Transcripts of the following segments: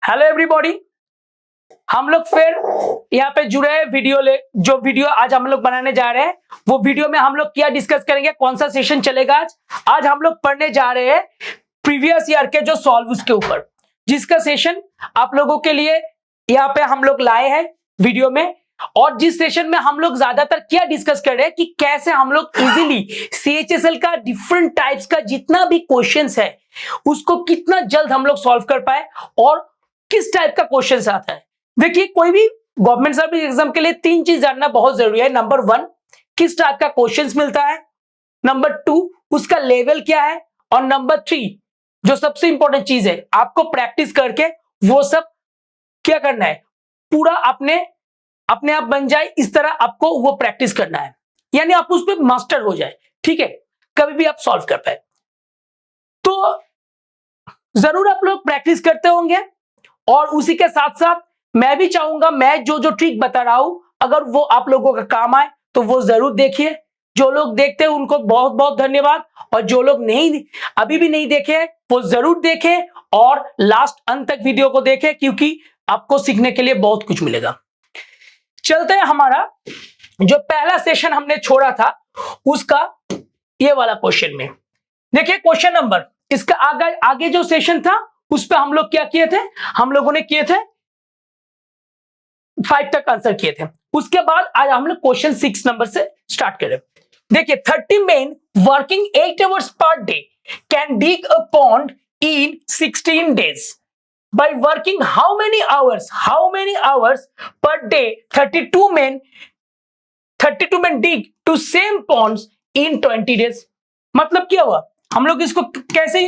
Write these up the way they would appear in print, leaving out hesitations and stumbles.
Hello everybody, हम लोग फिर यहाँ पे जुड़े हैं जो वीडियो आज हम लोग बनाने जा रहे हैं वो वीडियो में हम लोग क्या डिस्कस करेंगे, कौन सा सेशन चलेगा। आज हम लोग पढ़ने जा रहे हैं प्रीवियस ईयर के जो सॉल्व्स के ऊपर, जिसका सेशन आप लोगों के लिए यहाँ पे हम लोग लाए हैं वीडियो में। और जिस सेशन में हम लोग ज्यादातर क्या डिस्कस कर रहे हैं कि कैसे हम लोग इजीली सीएचएसएल का डिफरेंट टाइप्स का जितना भी क्वेश्चंस है उसको कितना जल्द हम लोग सॉल्व कर पाए और किस टाइप का क्वेश्चंस आता है। देखिए, कोई भी गवर्नमेंट सर्विस एग्जाम के लिए तीन चीज जानना बहुत जरूरी है। नंबर वन, किस टाइप का क्वेश्चंस मिलता है। नंबर टू, उसका लेवल क्या है। और नंबर थ्री, जो सबसे इंपॉर्टेंट चीज है, आपको प्रैक्टिस करके वो सब क्या करना है, पूरा अपने आप बन जाए, इस तरह आपको वो प्रैक्टिस करना है, यानी आप उस पर मास्टर हो जाए। ठीक है, कभी भी आप सॉल्व कर पाए। तो जरूर आप लोग प्रैक्टिस करते होंगे और उसी के साथ साथ मैं भी चाहूंगा मैं जो ट्रिक बता रहा हूं अगर वो आप लोगों का काम आए तो वो जरूर देखिए। जो लोग देखते हैं उनको बहुत बहुत धन्यवाद, और जो लोग अभी भी नहीं देखे वो जरूर देखें और लास्ट अंत तक वीडियो को देखें, क्योंकि आपको सीखने के लिए बहुत कुछ मिलेगा। चलते हैं, हमारा जो पहला सेशन हमने छोड़ा था उसका ये वाला क्वेश्चन में। देखिए क्वेश्चन नंबर, इसका आगे जो सेशन था उस पर हम लोग क्या किए थे, हम लोगों ने किए थे 5 तक आंसर किए थे। उसके बाद आज हम लोग क्वेश्चन 6 नंबर से स्टार्ट करें। देखिए, 30 men working 8 hours per day can dig a pond in 16 days. By working how many hours per day 32 men dig to same ponds in 20 days. मतलब क्या हुआ, हम लोग इसको कैसे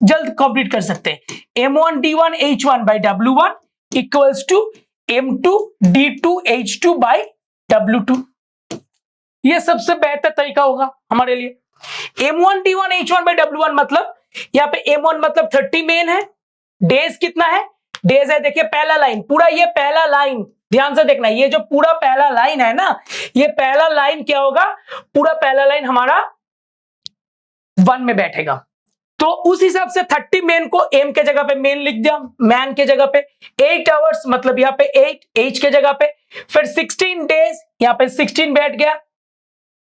जल्द कंप्लीट कर सकते हैं। M1 D1 H1 by W1 equals to M2 D2 H2 by W2। ये सबसे बेहतर तरीका होगा हमारे लिए। M1 D1 H1 by W1 मतलब यहाँ पे M1 मतलब 30 मेन है, डेज कितना है, डेज है। देखिए पहला लाइन, पूरा ये पहला लाइन ध्यान से देखना, ये जो पूरा पहला लाइन है ना, ये पहला लाइन क्या होगा, पूरा पहला लाइन हमारा 1 में बैठेगा। तो उस हिसाब से 30 मेन को एम के जगह पे मेन लिख दिया, मैन के जगह पे 8 आवर्स मतलब यहाँ पे 8 एच के जगह पे, फिर 16 डेज यहाँ पे 16 बैठ गया।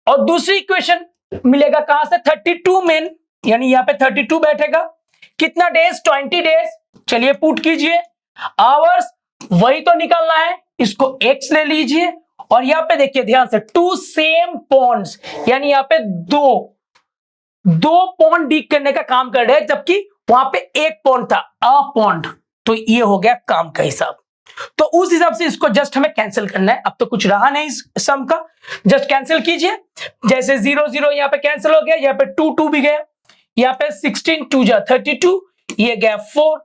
और दूसरी इक्वेशन मिलेगा कहां से, 32 मेन यानी यहाँ पे 32 बैठेगा। कितना डेज, 20 डेज। चलिए पुट कीजिए, आवर्स वही तो निकालना है, इसको एक्स ले लीजिए। और यहाँ पे देखिए ध्यान से, 2 सेम पॉन्ड्स यानी यहाँ पे दो पॉन्ड डिग करने का काम कर रहे हैं, जबकि वहां पे एक पॉन्ड था, अ पॉन्ड। तो ये हो गया काम का हिसाब। तो उस हिसाब से इसको जस्ट हमें कैंसिल करना है। अब तो कुछ रहा नहीं इस सम का, जस्ट कैंसिल कीजिए। जैसे 0 0 यहाँ पे कैंसिल हो गया, यहाँ पे 2 2 भी गया, यहाँ पे 16 2 जा 32, ये गया 4।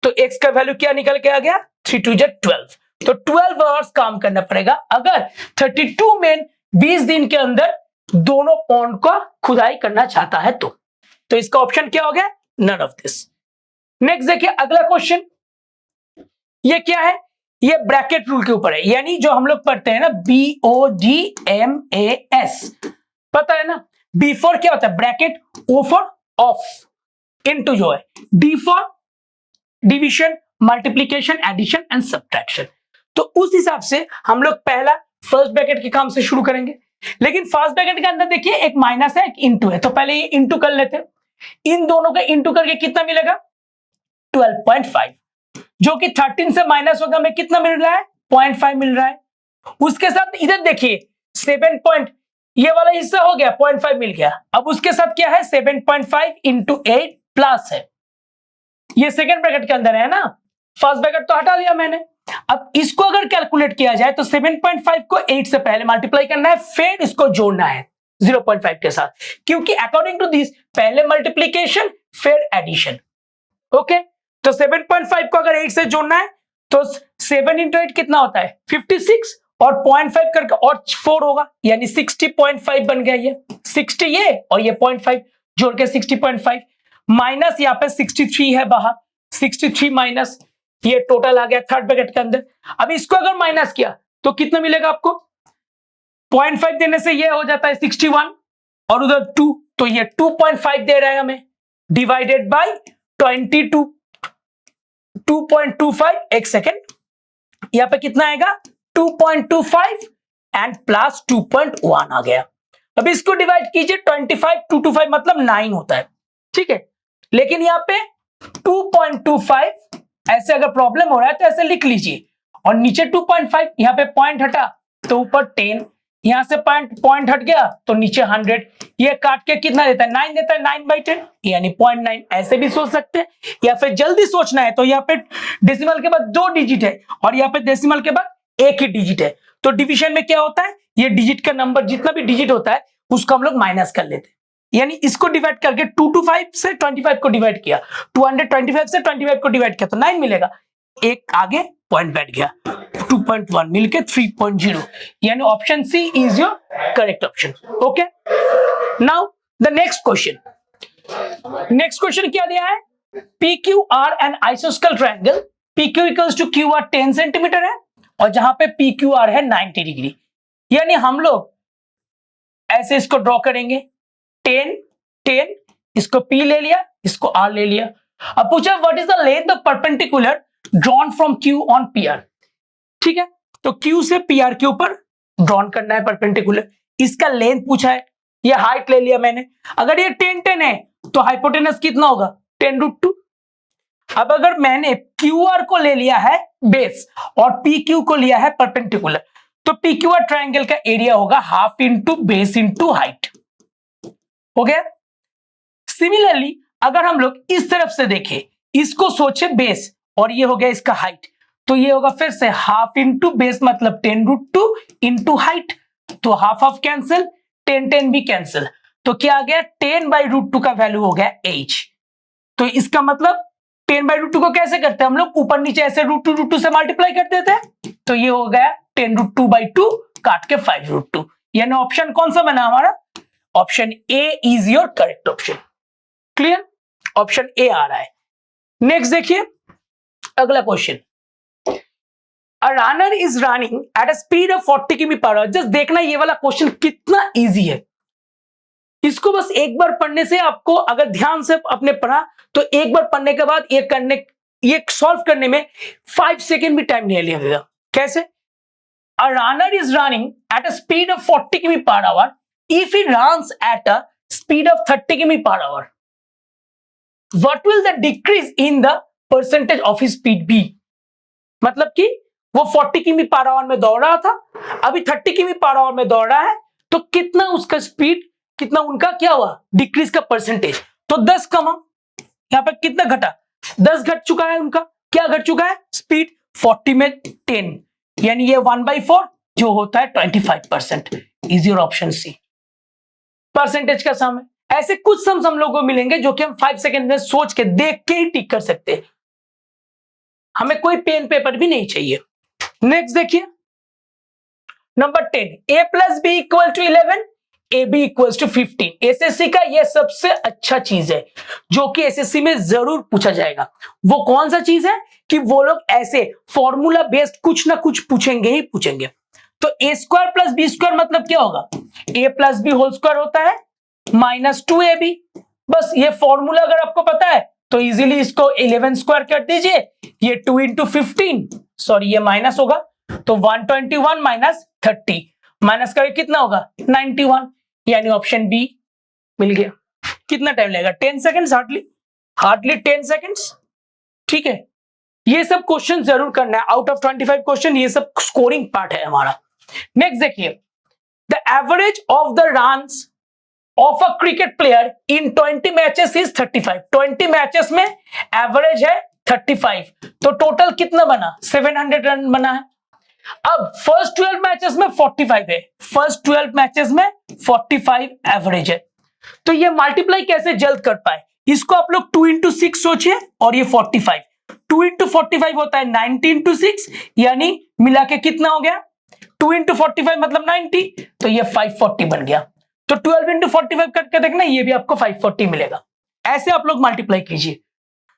तो x का वैल्यू क्या निकल के आ गया, 3 2 जा 12। तो 12 आवर्स काम करना पड़ेगा अगर 32 में 20 दिन के अंदर दोनों पॉन्ड का खुदाई करना चाहता है तो इसका ऑप्शन क्या हो गया, नन ऑफ दिस। नेक्स्ट देखिए अगला क्वेश्चन, ये क्या है, ये ब्रैकेट रूल के ऊपर है, यानी जो हम लोग पढ़ते हैं ना BODMAS, पता है ना। बी फॉर क्या होता है, bracket, O for of, into जो है D for division, multiplication, addition and subtraction. तो उस हिसाब से हम लोग पहला फर्स्ट ब्रैकेट के काम से शुरू करेंगे। लेकिन फर्स्ट ब्रैकेट के अंदर देखिए एक माइनस है, एक इंटू है, तो पहले ये इंटू कर लेते हैं। इन दोनों का इंटू करके कितना मिलेगा, 12.5, जो कि 13 से माइनस होगा, हमें कितना मिल रहा है, 0.5 मिल रहा है। उसके साथ इधर देखिए 7 पॉइंट, ये वाला हिस्सा हो गया 0.5 मिल गया। अब उसके साथ क्या है, 7.5 इंटू 8 प्लस है, ये सेकेंड ब्रैकेट के अंदर है ना, फर्स्ट ब्रैकेट तो हटा दिया मैंने। अब इसको अगर कैलकुलेट किया जाए तो 7.5 को 8 से पहले मल्टीप्लाई करना है, फिर इसको जोड़ना है 0.5 के साथ, क्योंकि अकॉर्डिंग टू दिस पहले मल्टीप्लीकेशन फिर एडिशन। ओके, तो 7.5 को अगर 8 से जोड़ना है तो 7 इंटू 8 कितना होता है, 56, और 0.5 करके और 4 होगा, यानी 60.5 बन गया। ये 60 ये और ये 0.5 जोड़ के 60.5, माइनस यहाँ पे 63 है बाहर, 63 माइनस ये टोटल आ गया थर्ड ब्रैकेट के अंदर। अब इसको अगर माइनस किया तो कितना मिलेगा आपको, 0.5 देने से ये हो जाता है 61 और उधर 2, तो ये 2.5 दे रहा है हमें, डिवाइडेड बाय 22 2.25, एक सेकेंड, यहाँ पे कितना आएगा 2.25 एंड प्लस 2.1 आ गया। अब इसको डिवाइड कीजिए, 25 225 मतलब 9 होता है, ठीक है। लेकिन यहाँ पे 2.25 ऐसे अगर प्रॉब्लम हो रहा है तो ऐसे लिख लीजिए, और नीचे 2.5, यहाँ पे पॉइंट हटा तो ऊपर 10, यहां से पॉइंट हट गया तो नीचे 100, ये काट के कितना देता है 9 देता है, 9/10 यानी 0.9। ऐसे भी सोच सकते हैं, या फिर जल्दी सोचना है तो यहाँ पे डेसिमल के बाद 2 डिजिट है और यहाँ पे डेसिमल के बाद 1 ही डिजिट है, तो डिवीजन में क्या होता है, ये डिजिट का नंबर जितना भी डिजिट होता है उसको हम लोग माइनस कर लेते हैं। यानी इसको डिवाइड करके 225 से 25 को डिवाइड किया, 225 से 25 को डिवाइड किया तो 9 मिलेगा, एक आगे पॉइंट बैठ गया, 2.1 मिलके 3.0, यानी option C is your correct option. Okay, now the next question क्या दिया है, PQR एन आइसोस्केल triangle, PQ equals to QR 10 centimetre है और जहां पे PQR है 90 डिग्री, यानी हम लोग ऐसे इसको ड्रॉ करेंगे, 10 10, इसको P ले लिया, इसको R ले लिया। अब पूछा what is the length of perpendicular drawn from Q on PR, ठीक है, तो Q से PR के ऊपर ड्रॉन करना है परपेंडिकुलर, इसका लेंथ पूछा है, ये हाइट ले लिया मैंने, अगर ये 10 10 है तो हाइपोटेनस कितना होगा 10√2। अब अगर मैंने QR को ले लिया है बेस और PQ को लिया है परपेंडिकुलर, तो PQR ट्रायंगल का एरिया होगा half into base into height, हो गया। सिमिलरली अगर हम लोग इस तरफ से देखें, इसको सोचे बेस और ये हो गया इसका हाइट, तो ये होगा फिर से हाफ इंटू बेस मतलब 10√2 इंटू हाइट, तो हाफ हाफ कैंसिल, 10 10 भी कैंसिल, तो क्या आ गया 10/√2 का वैल्यू हो गया h। तो इसका मतलब 10/√2 को कैसे करते हैं हम लोग, ऊपर नीचे ऐसे √2 से मल्टीप्लाई कर देते हैं, तो ये हो गया 10√2/2 काट के 5√2, यानी ऑप्शन कौन सा बना हमारा, option A is your correct option. Clear, option A आ रहा है। नेक्स्ट देखिए अगला question, a runner is running at a speed of 40 km/h। Just देखना ये वाला क्वेश्चन कितना इजी है, इसको बस एक बार पढ़ने से आपको, अगर ध्यान से आपने पढ़ा तो एक बार पढ़ने के बाद ये सॉल्व करने में 5 सेकेंड भी टाइम नहीं लगेगा। कैसे, a runner is running at a speed of 40 km/h if he runs at a speed of 30 km/h, what will the decrease in the percentage of his speed be. मतलब कि वो 40 km/h में दौड़ रहा था, अभी 30 km/h में दौड़ रहा है, तो कितना उसका स्पीड, कितना उनका क्या हुआ डिक्रीज का परसेंटेज, तो 10 कमा, यहां पर कितना घटा 10 घट चुका है उनका, क्या घट चुका है स्पीड, 40 में 10, यानी ये 1/4 जो होता है 25%, is your option C. Percentage का सम है, ऐसे कुछ सम्स हम लोगों को मिलेंगे जो कि हम 5 सेकेंड में सोच के देख के ही टिक कर सकते हैं, हमें कोई पेन पेपर भी नहीं चाहिए। नेक्स्ट देखिए number 10, a + b = 11, ab = 15। SSC का ये सबसे अच्छा चीज है जो कि एसएससी में जरूर पूछा जाएगा। वो कौन सा चीज है कि वो लोग ऐसे फॉर्मूला बेस्ड कुछ ना कुछ पूछेंगे ही पूछेंगे। तो a² + b² मतलब क्या होगा, a + b होल स्क्वायर होता है -2ab। बस ये फॉर्मूला अगर आपको पता है तो इजीली इसको 11² कर दीजिए, ये 2 × 15, सॉरी ये माइनस होगा, तो 121 - 30 माइनस करके कितना होगा 91, यानी ऑप्शन बी मिल गया। कितना टाइम लगेगा 10 सेकेंड्स, हार्डली 10 सेकेंड्स, ठीक है। ये सब क्वेश्चन जरूर करना है, आउट ऑफ 25 क्वेश्चन ये सब स्कोरिंग पार्ट है हमारा। नेक्स्ट देखिए, the average of the runs of a cricket player in 20 matches is 35। 20 matches में एवरेज है 35, तो टोटल कितना बना 700 रन बना है। अब फर्स्ट 12 मैचेस में 45 है, फर्स्ट 12 मैचेस में 45 एवरेज है, तो ये मल्टीप्लाई कैसे जल्द कर पाए, इसको आप लोग 2 × 6 सोचिए और ये 45, 2 × 45 होता है 90 × 6, यानी मिला के कितना हो गया 2 × 45 मतलब 90, तो ये 540 बन गया। तो 12 × 45 करके देखना, ये भी आपको 540 मिलेगा। ऐसे आप लोग मल्टीप्लाई कीजिए,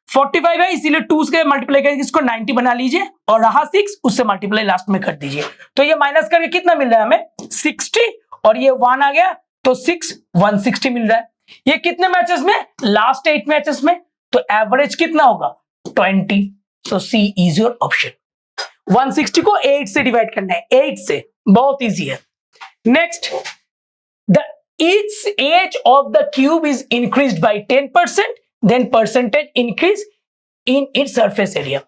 45 है इसीलिए 2 से मल्टीप्लाई करके इसको 90 बना लीजिए और रहा 6 उससे मल्टीप्लाई लास्ट में कर दीजिए, तो ये माइनस करके कितना मिल रहा है हमें 60, और ये 1 आ गया तो 6 160 मिल रहा है। ये कितने मैचेस में, लास्ट 8 मैचेस में, तो एवरेज कितना होगा 20, सो सी इज योर ऑप्शन। 160 को 8 से डिवाइड करना है, 8 से, बहुत इजी है। Next, the its age of the cube is increased by 10%, then percentage increase in its surface area।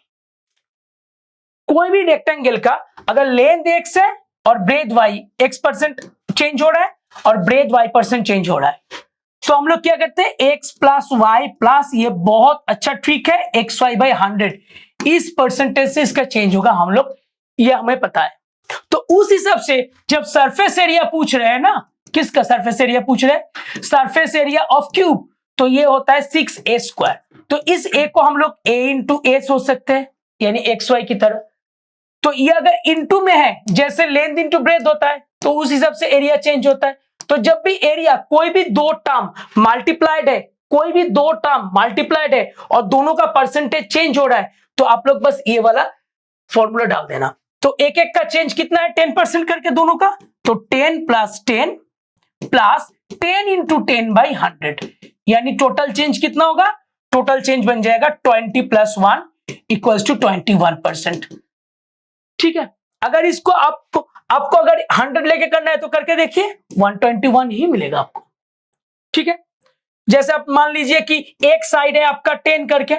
कोई भी रेक्टेंगल का अगर लेंथ x है और ब्रेथ y, x% चेंज हो रहा है और ब्रेथ y% चेंज हो रहा है, तो हम लोग क्या करते हैं, x प्लस वाई प्लस, ये बहुत अच्छा ट्रिक है, xy by 100, इस परसेंटेज से इसका चेंज होगा हम लोग, ये हमें पता है। तो उस हिसाब से जब सरफेस एरिया पूछ रहे हैं ना, किसका सरफेस एरिया पूछ रहे हैं, सरफेस एरिया ऑफ क्यूब, तो ये होता है 6a²। तो इस a को हम लोग a इंटू a सोच सकते हैं, यानी xy की तरह। तो ये अगर इंटू में है, जैसे लेंथ इंटू ब्रेथ होता है, तो उस हिसाब से एरिया चेंज होता है। तो जब भी एरिया कोई भी दो टर्म मल्टीप्लाइड है, कोई भी दो टर्म मल्टीप्लाइड है और दोनों का परसेंटेज चेंज हो रहा है, तो आप लोग बस ये वाला फॉर्मूला डाल देना। तो एक एक का चेंज कितना है, 10% करके दोनों का, तो 10 प्लस 10 प्लस 10 इंटू 10 बाई 100, यानी टोटल चेंज कितना होगा, टोटल चेंज बन जाएगा 20 प्लस 1 इक्वल्स टू 21%। ठीक है, अगर इसको आपको अगर 100 लेके करना है तो करके देखिए, 121 ही मिलेगा आपको। ठीक है, जैसे आप मान लीजिए कि एक साइड है आपका 10 करके,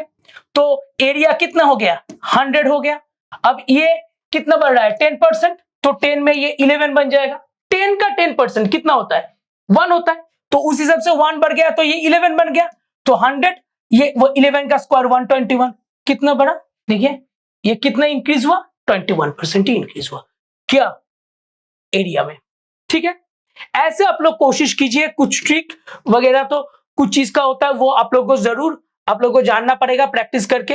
तो एरिया कितना हो गया, 100 हो गया। अब ये कितना बढ़ रहा है, 10%, तो 10 में ये 11 बन जाएगा। 10 का 10% कितना होता है, 1 होता है, तो उस हिसाब से 1 बढ़ गया तो ये 11 बन गया। तो 100, ये वो 11 का स्क्वायर 121, कितना बढ़ा, देखिए ये कितना इंक्रीज हुआ, 21% ही इंक्रीज हुआ क्या, एरिया में। ठीक है, ऐसे आप लोग कोशिश कीजिए, कुछ ट्रिक वगैरह तो कुछ चीज का होता है, वो आप लोग को जरूर आप लोग को जानना पड़ेगा प्रैक्टिस करके।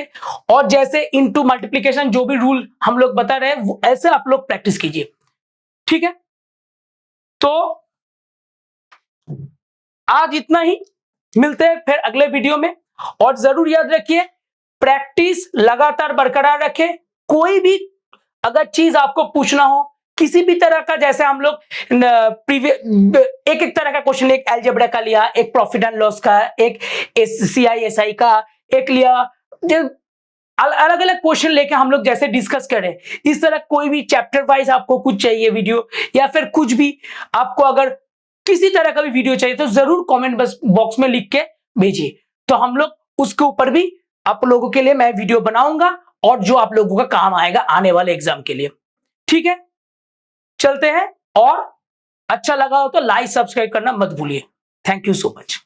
और जैसे इनटू मल्टीप्लिकेशन जो भी रूल हम लोग बता रहे हैं, ऐसे आप लोग प्रैक्टिस कीजिए। ठीक है, तो आज इतना ही, मिलते हैं फिर अगले वीडियो में। और जरूर याद रखिए, प्रैक्टिस लगातार बरकरार रखें। कोई भी अगर चीज आपको पूछना हो किसी भी तरह का, जैसे हम लोग एक एक तरह का क्वेश्चन, एक अलजेब्रा का लिया, एक प्रॉफिट एंड लॉस का, एक CISI का, एक लिया, अलग अलग क्वेश्चन लेके हम लोग जैसे डिस्कस करें, इस तरह कोई भी चैप्टर वाइज आपको कुछ चाहिए वीडियो, या फिर कुछ भी आपको अगर किसी तरह का भी वीडियो चाहिए, तो जरूर कमेंट बॉक्स में लिख के भेजिए, तो हम लोग उसके ऊपर भी आप लोगों के लिए मैं वीडियो बनाऊंगा, और जो आप लोगों का काम आएगा आने वाले एग्जाम के लिए। ठीक है, चलते हैं, और अच्छा लगा हो तो लाइक सब्सक्राइब करना मत भूलिए। Thank you so much.